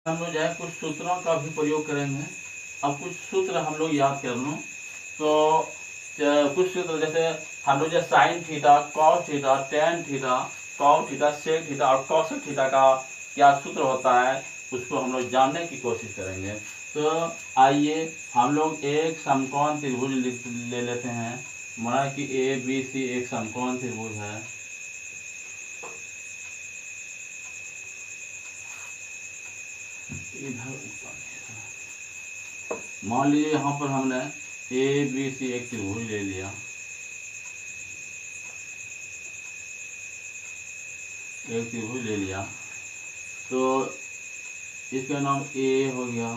हम लोग जो है कुछ सूत्रों का भी प्रयोग करेंगे। अब कुछ सूत्र हम लोग याद कर लूँ तो कुछ सूत्र जैसे हम लोग जो sine theta, cos theta, tan theta, cos theta, sec theta और कॉसेक थीटा का क्या सूत्र होता है उसको हम लोग जानने की कोशिश करेंगे। तो आइए हम लोग एक समकोण त्रिभुज ले लेते हैं। माना कि ए बी सी एक समकोण त्रिभुज है। इधर मान लीजिए यहाँ पर हमने ए बी सी एक त्रिभुज ले लिया। एक त्रिभुज ले लिया तो इसका नाम ए हो गया,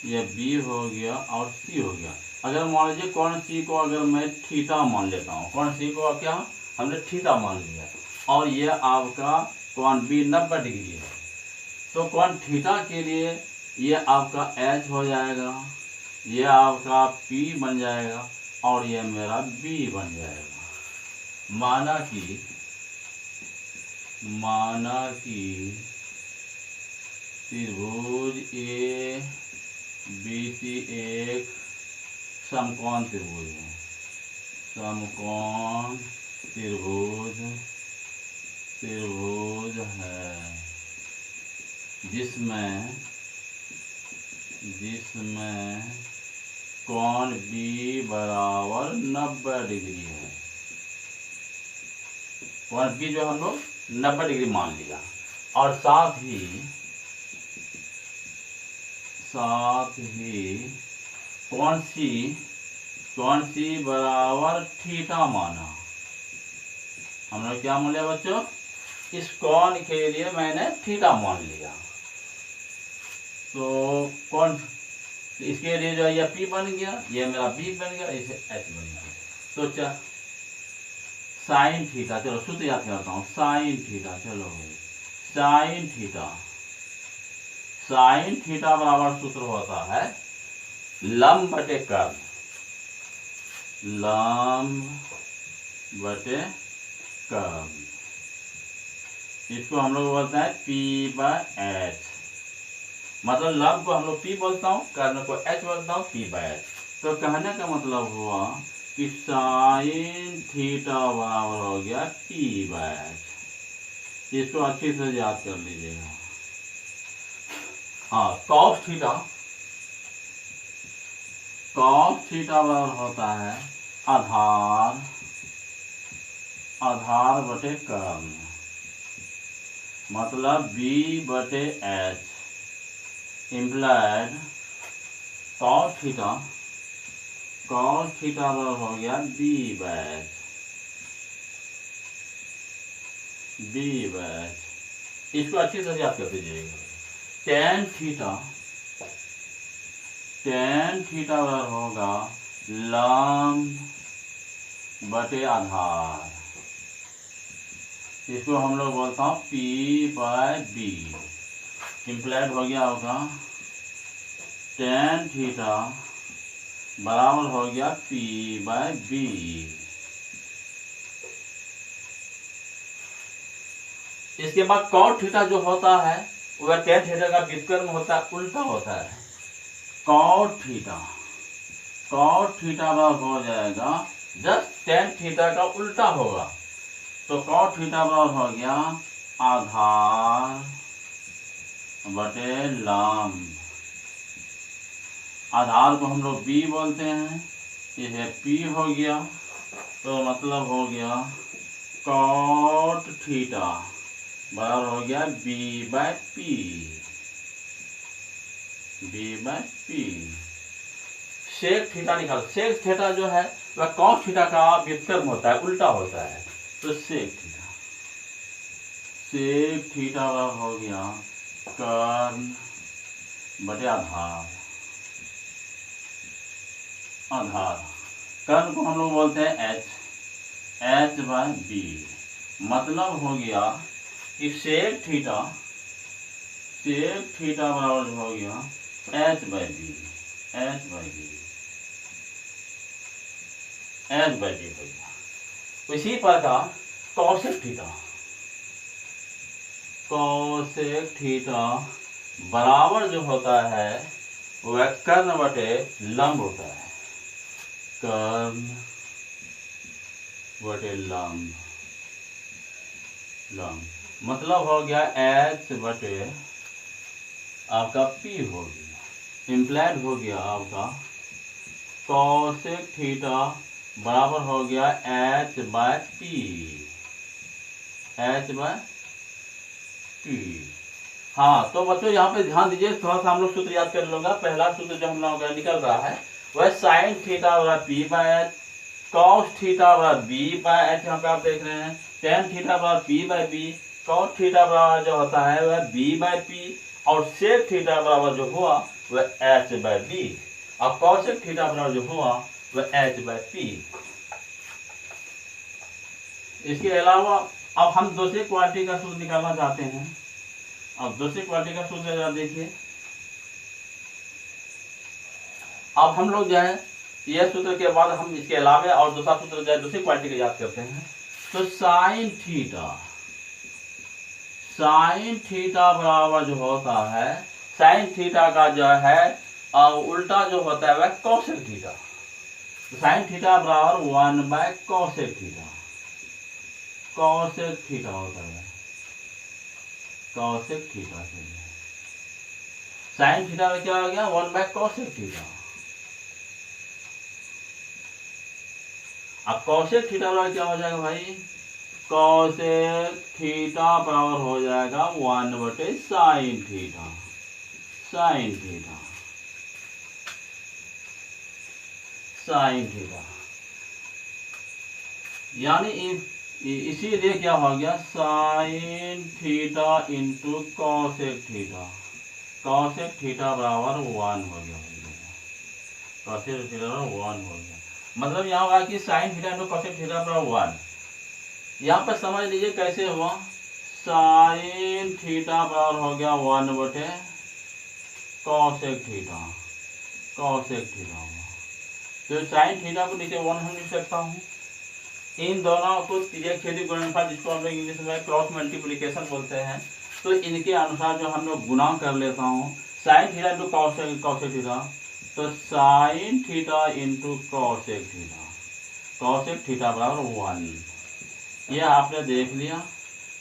या बी हो गया और सी हो गया। अगर मान लीजिए कौन सी को अगर मैं थीटा मान लेता हूँ, कौन सी को क्या हमने थीटा मान लिया, और ये आपका कौन बी 90 डिग्री है, तो कौन थीटा के लिए ये आपका एच हो जाएगा, ये आपका पी बन जाएगा और ये मेरा बी बन जाएगा। माना कि त्रिभुज ए बी सी एक समकोण त्रिभुज है। समकोण त्रिभुज है जिसमें कोण बी बराबर 90 डिग्री है। कोण बी जो हम लोग 90 डिग्री मान लिया, और साथ ही कौन सी बराबर थीटा माना। हमने क्या मान लिया बच्चों, इस कोण के लिए मैंने थीटा मान लिया। तो कौन इसके लिए जो है ये पी बन गया, ये मेरा बी बन गया, इसे एच बन गया। तो क्या साइन थीटा, चलो सूत्र याद करता हूँ। साइन थीटा, चलो भाई साइन थीटा बराबर सूत्र होता है लंब बटे कर्ण। इसको हम लोग बोलते हैं पी बाय एच। मतलब लंब को हम लोग पी बोलता हूँ, कर्ण को एच बोलता हूँ, पी बाय एच। तो कहने का मतलब हुआ कि साइन थीटा बराबर हो गया पी बाय एच। इसको अच्छी से याद कर लीजिएगा। हाँ, कॉस थीटा बराबर होता है आधार बटे कर्ण। मतलब बी बटे एच इम्प्लाइड कॉस थीटा बराबर हो गया बी बाय एच। इसको अच्छी तरह याद कर दीजिएगा। टेन थीटा बराबर होगा लंब बटे आधार। इसको हम लोग बोलता हूँ पी बाय बी। इम्प्लाइड हो गया होगा टेन थीटा बराबर हो गया पी बाय बी। इसके बाद कॉट थीटा जो होता है वह टेन थीटा का व्युत्क्रम होता है, उल्टा होता है। कॉट थीटा बराबर हो जाएगा जस्ट टेन थीटा का उल्टा होगा। तो कॉट थीटा बराबर हो गया आधार बटे लंब। आधार को हम लोग बी बोलते हैं, ये पी हो गया। तो मतलब हो गया कॉट थीटा बराबर हो गया B by P. Sec theta निकाल। सेक थीटा जो है वह कॉस थीटा का व्युत्क्रम होता है, उल्टा होता है। तो सेक थीटा बराबर हो गया कर्ण बटे आधार। कर्ण को हम लोग बोलते हैं एच बाय बी। मतलब हो गया कि सेक थीटा बराबर हो गया एच बाय बी हो गया। इसी प्रकार कॉसेक थीटा बराबर जो होता है वह कर्ण बटे लंब होता है, कर्ण बटे लंब। मतलब हो गया एच बटे आपका पी हो गया, इम्प्लाइड हो गया आपका कॉसेक थीटा बराबर हो गया H by P, H by P. हाँ तो बच्चों यहाँ पे ध्यान दीजिए, थोड़ा सा हम लोग सूत्र याद कर लूंगा। पहला सूत्र जो हम लोग निकल रहा है वह साइन थीटा बराबर P by H, cos theta बराबर बी बाय एच, यहाँ पे आप देख रहे हैं टेन थीटा बराबर P by B, cos theta बराबर जो होता है वह बी बाय पी, और सेक थीटा बराबर जो हुआ वह एच बाय बी, और कॉसेक थीटा बराबर जो हुआ वह एच बाय पी। इसके अलावा अब हम दूसरी क्वालिटी का सूत्र निकालना चाहते हैं। अब दूसरी क्वालिटी का सूत्र जरा देखिए। अब हम लोग जो है यह सूत्र के बाद हम इसके अलावा और दूसरा सूत्र जो है दूसरी क्वालिटी का याद करते हैं। तो साइन थीटा बराबर जो होता है, साइन थीटा का जो है उल्टा जो होता है वह कॉसेक थीटा। तो साइन थीटा बराबर 1 by cosec theta, cosec theta होता है, कॉसेक थीटा से साइन थीटा में क्या हो गया 1 बाय कॉसेक थीटा। अब कॉसेक थीटा बराबर क्या हो जाएगा भाई, कॉसेक थीटा बराबर हो जाएगा 1 बटे sine theta, sine theta, sine theta. यानी इसीलिए क्या हो गया sign theta into cosec theta, cosec theta बराबर 1 हो गया, कॉसेक थीटा बराबर 1 हो गया। मतलब यहाँ होगा कि sign theta into cosec theta बराबर 1। यहाँ पर समझ लीजिए कैसे हुआ, साइन थीटा बराबर हो गया 1 बटे कॉसेक थीटा, कॉसेक थीटा हुआ। तो साइन थीटा को नीचे 1 हम लिख सकता हूँ। इन दोनों को तिर्यक-छेदी गुणनफल, जिसको हम लोग इंग्लिश में क्रॉस मल्टीप्लिकेशन बोलते हैं, तो इनके अनुसार जो हम लोग गुणा कर लेता हूँ, sine theta into cosec theta, तो sine theta into cosec theta, cosec theta बराबर 1। यह आपने देख लिया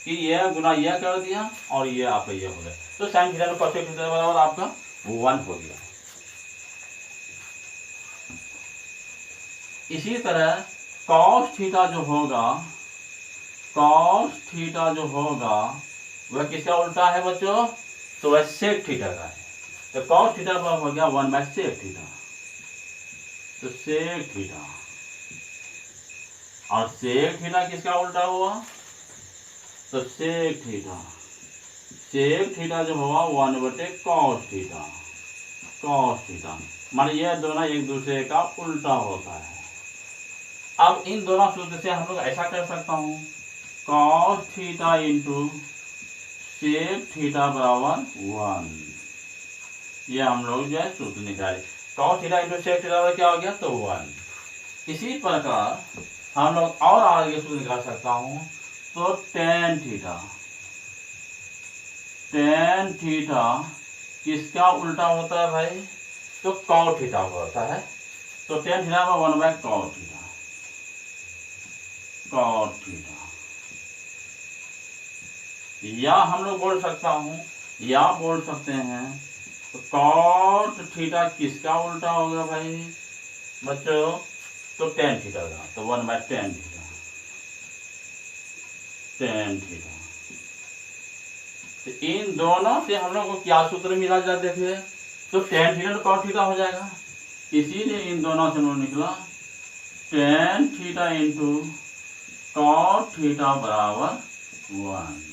कि यह गुना यह कर दिया और यह आपका यह हो गया, तो sine theta into cosec theta बराबर आपका 1 हो गया। इसी तरह कॉस थीटा जो होगा, कॉस थीटा जो होगा वह किसका उल्टा है बच्चों, तो वह सेक थीटा का है। तो कॉस थीटा बराबर हो गया 1 बाय सेक थीटा, तो सेक थीटा, और सेक थीटा किसका उल्टा हुआ, तो सेक थीटा, सेक थीटा जो हुआ 1 बटे कॉस थीटा, कॉस थीटा। मान यह दोनों एक दूसरे का उल्टा होता है। अब इन दोनों सूत्र से हम लोग ऐसा कर सकता हूँ, cos theta into sec theta बराबर 1। ये हम लोग जो है सूत्र निकाले, cos theta into sec theta बराबर क्या हो गया, तो 1। इसी प्रकार हम लोग और आगे सूत्र निकाल सकता हूँ, तो टेन थीटा, टेन थीटा किसका उल्टा होता है भाई, तो कॉट थीटा होता है। तो टेन थीटा में 1 by cot theta, cot theta. या हम लोग बोल सकता हूँ, या बोल सकते हैं तो कॉट थीटा किसका उल्टा होगा भाई बच्चों, तो टेन थीटा का, तो 1 by tan theta, tan theta. तो इन दोनों से हम लोग को क्या सूत्र मिला जाए देखिए, तो टेन थीटा तो कॉट थीटा हो जाएगा। इसीलिए इन दोनों से हम लोग निकला tan theta into cot theta बराबर 1।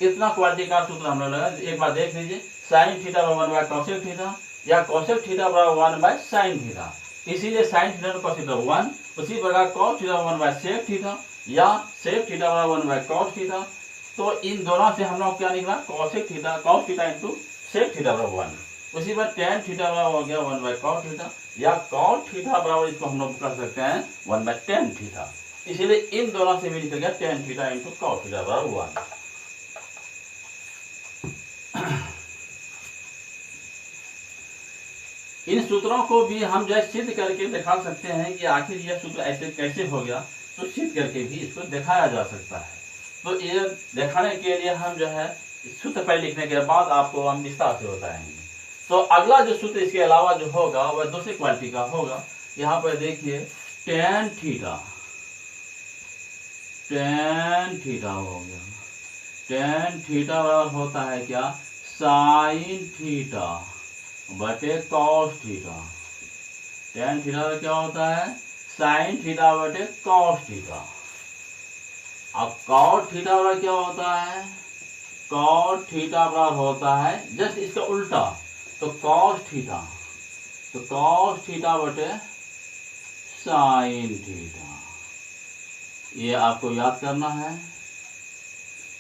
इतना क्वालिटी का सूत्र हम लोग लगा। एक बार देख लीजिए, साइन थीटा बराबर 1 बाय कॉसेक थीटा, या कॉसेक थीटा बराबर 1 बाय साइन थीटा, इसीलिए साइन थीटा तो कॉसेक थीटा 1। उसी प्रकार cos theta 1 by sec theta, या सेक थीटा बराबर 1 बाय कॉस थीटा। तो इन दोनों से हम लोग क्या निकला, cosec theta, cos theta into sec theta बराबर 1। उसी पर टेन थीटा बराबर हो गया 1 बाय कॉस थीटा, या कॉस थीटा बराबर इसको हम लोग कर सकते हैं 1 बाय टेन थीटा। इसीलिए इन दोनों से भी निकल गया ten theta into cos theta बराबर 1। इन सूत्रों को भी हम जो है सिद्ध करके दिखा सकते हैं कि आखिर यह सूत्र ऐसे कैसे हो गया, तो सिद्ध करके भी इसको दिखाया जा सकता है। तो ये दिखाने के लिए हम जो है सूत्र पहले लिखने के बाद आपको हम विस्तार से बताएंगे। तो अगला जो सूत्र इसके अलावा जो होगा वह दूसरी क्वालिटी का होगा। यहाँ पर देखिए tan थीटा, tan थीटा हो गया, tan थीटा बराबर होता है क्या, sin थीटा बटे cos थीटा। tan थीटा क्या होता है, sin थीटा बटे cos थीटा। अब cot थीटा बराबर क्या होता है, cot थीटा बराबर होता है जस्ट इसका उल्टा, तो cos थीटा, तो cos थीटा बटे sin थीटा। ये आपको याद करना है।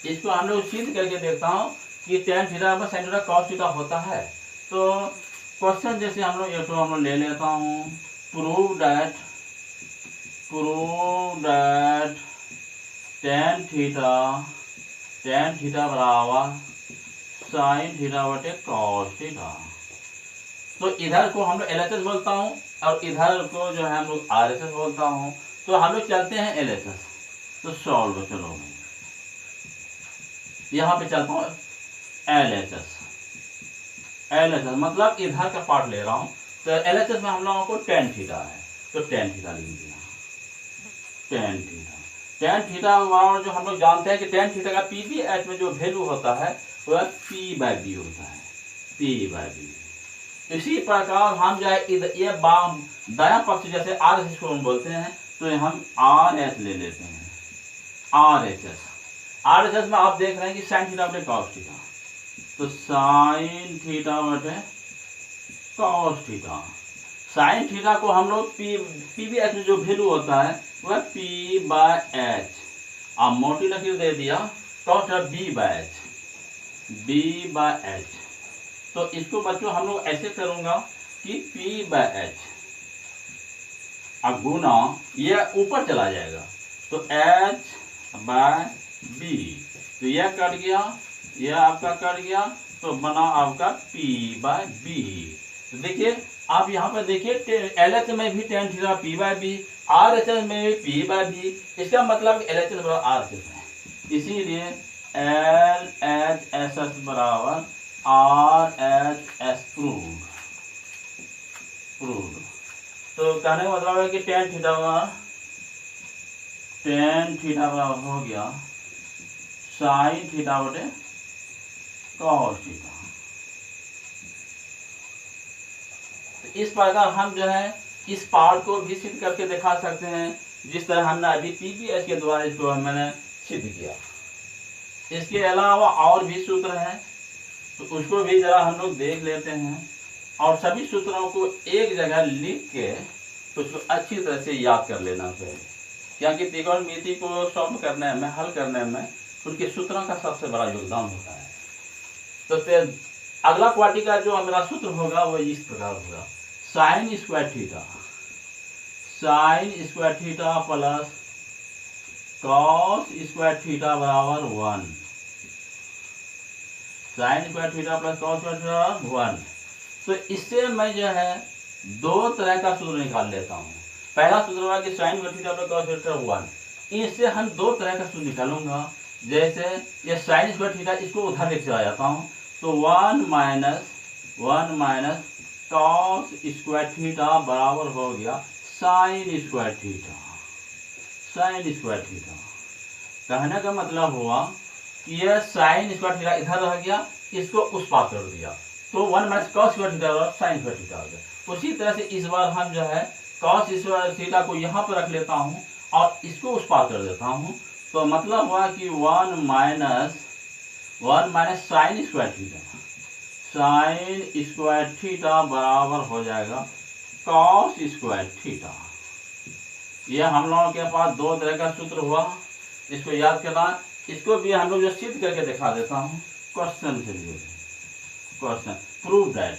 इसको हम लोग सिद्ध करके देखता हूँ कि tan थीटा में sin थीटा cos थीटा होता है। तो क्वेश्चन जैसे हम लोग एक हम लोग ले लेता हूँ, प्रूव दैट tan थीटा बराबर sin थीटा बटे cos थीटा। तो इधर को हम लोग LHS बोलता हूँ और इधर को जो है हम लोग RHS बोलता हूँ। तो हम लोग चलते हैं LHS, तो सॉल्व चलो यहाँ पे चलता हूँ LHS मतलब इधर का पार्ट ले रहा हूँ। तो LHS में हम लोगों को tan थीटा है, तो tan थीटा लिख दिया, tan थीटा जो हम लोग जानते हैं कि tan थीटा का PBH में जो वैल्यू होता है वह P/B होता है, P/B। इसी प्रकार हम जो है ये बाम दायां पक्ष जैसे RHS को हम बोलते हैं, तो हम RH ले लेते हैं, RHS में आप देख रहे हैं कि sin थीटा बटे cos थीटा, तो sin थीटा बटे cos थीटा। sin थीटा को हम लोग PBH में जो वैल्यू होता है वह P/H, अब मोटी लकीर दे दिया, cos B/H। तो इसको बच्चों हम लोग ऐसे करूंगा कि P/H अब गुना ये ऊपर चला जाएगा, तो H/B, तो यह कट गया, यह आपका कट गया, तो बना आपका P/B। तो देखिए आप यहाँ पर देखिए LHS में भी tan थीटा P/B, RHS में भी P/B, इसका मतलब LHS बराबर RHS है, इसीलिए LHS बराबर RHS प्रूव्ड। तो कहने का मतलब है कि tan थीटा बराबर हो गया sin थीटा बटे cos थीटा। इस प्रकार हम जो है इस पार्ट को भी सिद्ध करके दिखा सकते हैं, जिस तरह हमने अभी PBH के द्वारा इसको मैंने सिद्ध किया। इसके अलावा और भी सूत्र हैं, तो उसको भी जरा हम लोग देख लेते हैं, और सभी सूत्रों को एक जगह लिख के तो उसको अच्छी तरह से याद कर लेना चाहिए, क्योंकि त्रिकोणमिति को सॉल्व करने में, हल करने में उनके सूत्रों का सबसे बड़ा योगदान होता है। तो फिर अगला क्वालिटी का जो मेरा सूत्र होगा वो इस प्रकार होगा, sin square theta plus cos square theta बराबर 1, sin square theta plus cos square theta 1। तो इससे मैं जो है दो तरह का सूत्र निकाल लेता हूँ। पहला सूत्र हुआ कि sin square theta plus cos square theta 1, इससे हम दो तरह का सूत्र निकालूंगा। जैसे ये sin स्क्वायर थीटा, इसको उधर लेके चला जाता हूँ, तो 1 माइनस cos स्क्वायर थीटा बराबर हो गया sin स्क्वायर थीटा। कहने का मतलब हुआ कि यह sin स्क्वायर थीटा इधर रह गया, इसको उस पार कर दिया, तो 1 माइनस cos स्क्वायर थीटा और sin स्क्वायर थीटा हो गया। उसी तरह से इस बार हम जो है cos स्क्वायर थीटा को यहाँ पर रख लेता हूँ और इसको उस पार कर देता हूँ, तो मतलब हुआ कि 1 माइनस sin स्क्वायर थीटा बराबर हो जाएगा cos स्क्वायर थीटा। यह हम लोगों के पास दो तरह का सूत्र हुआ, इसको याद करना। इसको भी हम लोग जो सिद्ध करके दिखा देता हूँ क्वेश्चन से लिए। क्वेश्चन प्रूव दैट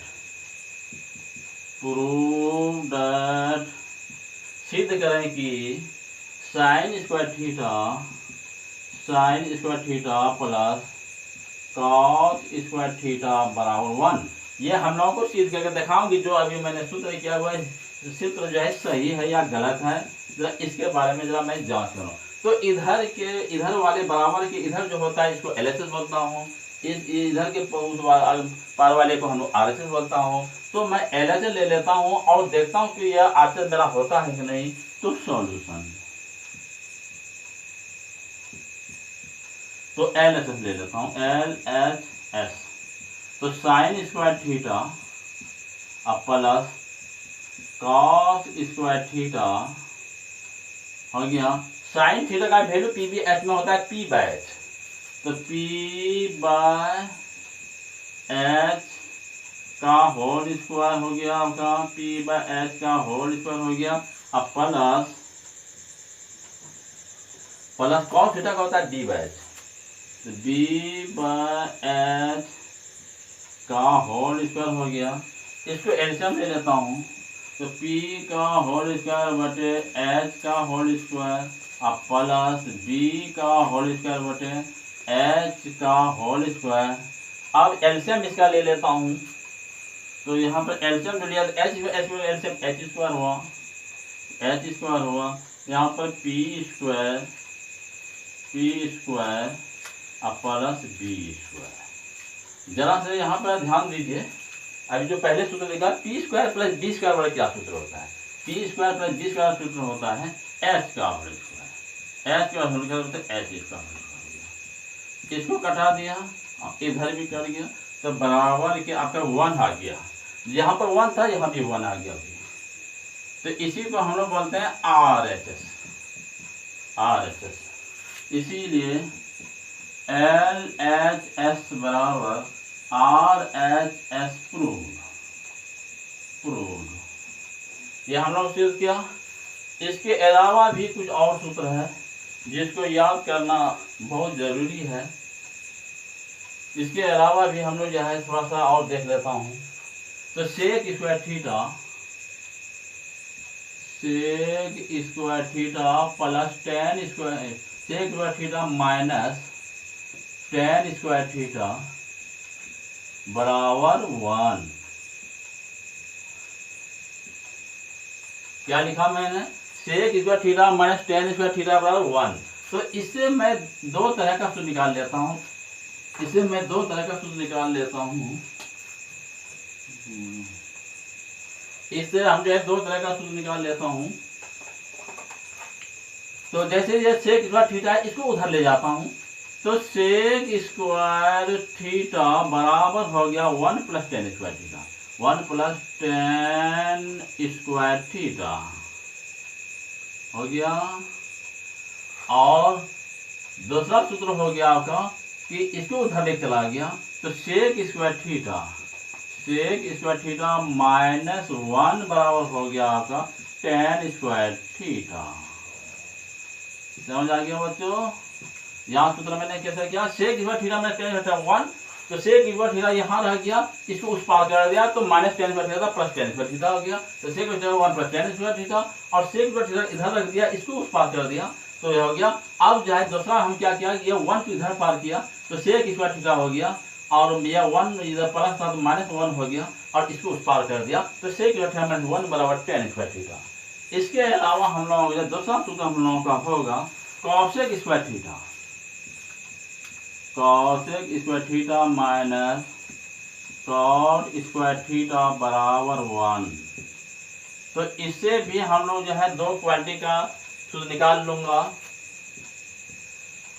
सिद्ध करें कि sin square theta plus cos square theta बराबर 1। ये हम लोगों को सिद्ध करके दिखाऊंगी। जो अभी मैंने सूत्र किया हुआ है सूत्र जो है सही है या गलत है, जरा इसके बारे में जरा मैं जांच करूँ। तो इधर वाले बराबर के इधर जो होता है इसको LHS बोलता हूँ, इधर के पार वाले को हम RHS बोलता हूँ। तो मैं LHS ले लेता हूँ और देखता हूँ कि यह RHS मेरा होता है कि नहीं। तो सॉल्यूशन, तो LHS ले लेता हूँ, LHS। तो साइन स्क्वायर थीटा अब प्लस कॉस स्क्वायर थीटा हो गया। साइन थीटा का वैल्यू PBH में होता है P/H। तो P/H का होल स्क्वायर हो गया आपका, P/H का होल स्क्वायर हो गया। अब प्लस कॉस थीटा का होता है D/H। तो D/H का होल स्क्वायर हो गया। इसको एलसीएम ले लेता हूँ। तो P का होल स्क्वायर बटे H का होल स्क्वायर अब प्लस B का होल स्क्वायर बटे H का होल स्क्वायर। अब एलसीएम इसका ले लेता हूँ। तो यहाँ पर एलसीएम ले लिया तो एलसीएम H स्क्वायर हुआ, यहाँ पर P स्क्वायर अब प्लस B स्क्वायर। जरा से यहाँ पर ध्यान दीजिए, अभी जो पहले सूत्र देखा P square plus B square वाला क्या सूत्र होता है। P square plus B square सूत्र होता है H का होल स्क्वायर। H का होल स्क्वायर होता है H इसका होल स्क्वायर। इसको कटा दिया, इधर भी कट गया, तो बराबर के आपका 1 आ गया। यहाँ पर 1 था, यहाँ भी 1 आ गया। तो इसी को हम लोग बोलते हैं RHS। इसीलिए LHS बराबर RHS प्रूव्ड। ये हम लोग सिद्ध किया। इसके अलावा भी कुछ और सूत्र है जिसको याद करना बहुत जरूरी है। इसके अलावा भी हम लोग जो है थोड़ा सा और देख लेता हूँ। तो sec square theta plus tan square, sec square theta minus tan square theta बराबर 1। क्या लिखा मैंने, sec square theta minus tan square theta बराबर 1। तो इससे मैं दो तरह का सूत्र निकाल लेता हूँ। इससे हम जो है दो तरह का सूत्र निकाल लेता हूँ। तो जैसे ये सेक स्क्वायर थीटा है, इसको उधर ले जाता हूँ। तो सेक स्क्वायर थीटा बराबर हो गया 1 plus tan square theta, 1 plus tan square theta हो गया। और दूसरा सूत्र हो गया आपका कि इसको उधर ले चला गया। तो सेक स्क्वायर थीटा माइनस 1 बराबर हो गया आपका टेन स्क्वायर थीटा। समझ आ गया बच्चों। यहाँ सूत्र मैंने कैसे किया, सेक स्क्वायर थीटा में टेन स्क्वायर 1, तो सेक स्क्वायर थीटा यहाँ रह गया, इसको उस पार कर दिया तो minus tan square theta plus tan square theta हो गया। तो sec square 1 plus tan square theta, और सेक स्क्वायर थीटा इधर रख दिया, इसको उस पार कर दिया तो ये हो गया। अब जो है दूसरा हम क्या किया, ये 1 को इधर पार किया तो सेक स्क्वायर थीटा हो गया, और ये 1 इधर प्लस था तो माइनस 1 हो गया, और इसको उस पार कर दिया तो सेक स्क्वायर थीटा माइनस 1 बराबर टेन स्क्वायर थीटा। इसके अलावा हम लोगों का दूसरा सूत्र हम लोगों का होगा cosec square theta minus cot square theta बराबर 1। तो इससे भी हम लोग जो है दो क्वांटिटी का सूत्र निकाल लूंगा।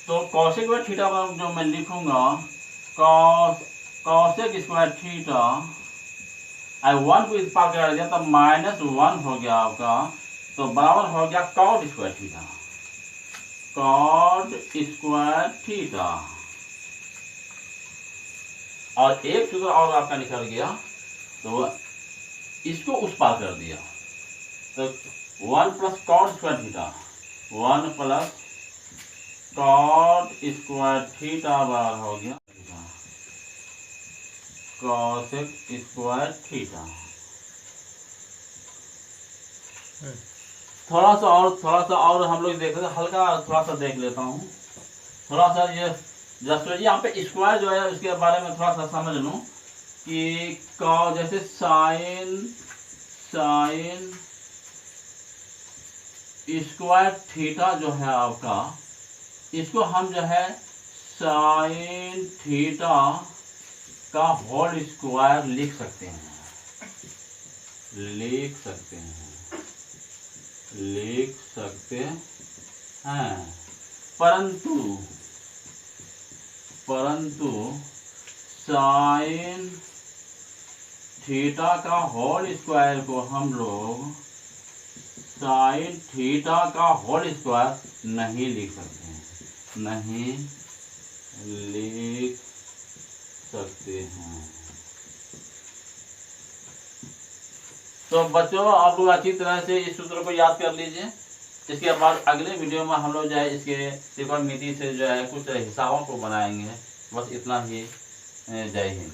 तो कॉसेक स्क्वायर थीटा पर जो मैं लिखूंगा कॉसेक स्क्वायर थीटा 1 को इस पार कर दिया तो माइनस 1 हो गया आपका, तो बराबर हो गया कॉट स्क्वायर थीटा। और एक सूत्र और आपका निकल गया, तो इसको उस पार कर दिया तो 1 plus cot square theta, 1 plus cot square theta बराबर हो गया कॉसेक स्क्वायर थीटा। थोड़ा सा और हम लोग देख लेते, हल्का थोड़ा सा देख लेता हूँ। थोड़ा सा ये जैसे यहाँ पे स्क्वायर जो है उसके बारे में थोड़ा सा समझ लूँ कि जैसे साइन स्क्वायर थीटा जो है आपका, इसको हम जो है साइन थीटा का होल स्क्वायर लिख सकते हैं, परंतु साइन थीटा का होल स्क्वायर को हम लोग साइन थीटा का होल स्क्वायर नहीं लिख सकते हैं, तो बच्चों आप लोग अच्छी तरह से इस सूत्र को याद कर लीजिए। इसके बाद अगले वीडियो में हम लोग जो है इसके त्रिकोणमिति से जो है कुछ हिसाबों को बनाएंगे। बस इतना ही। जय हिंद।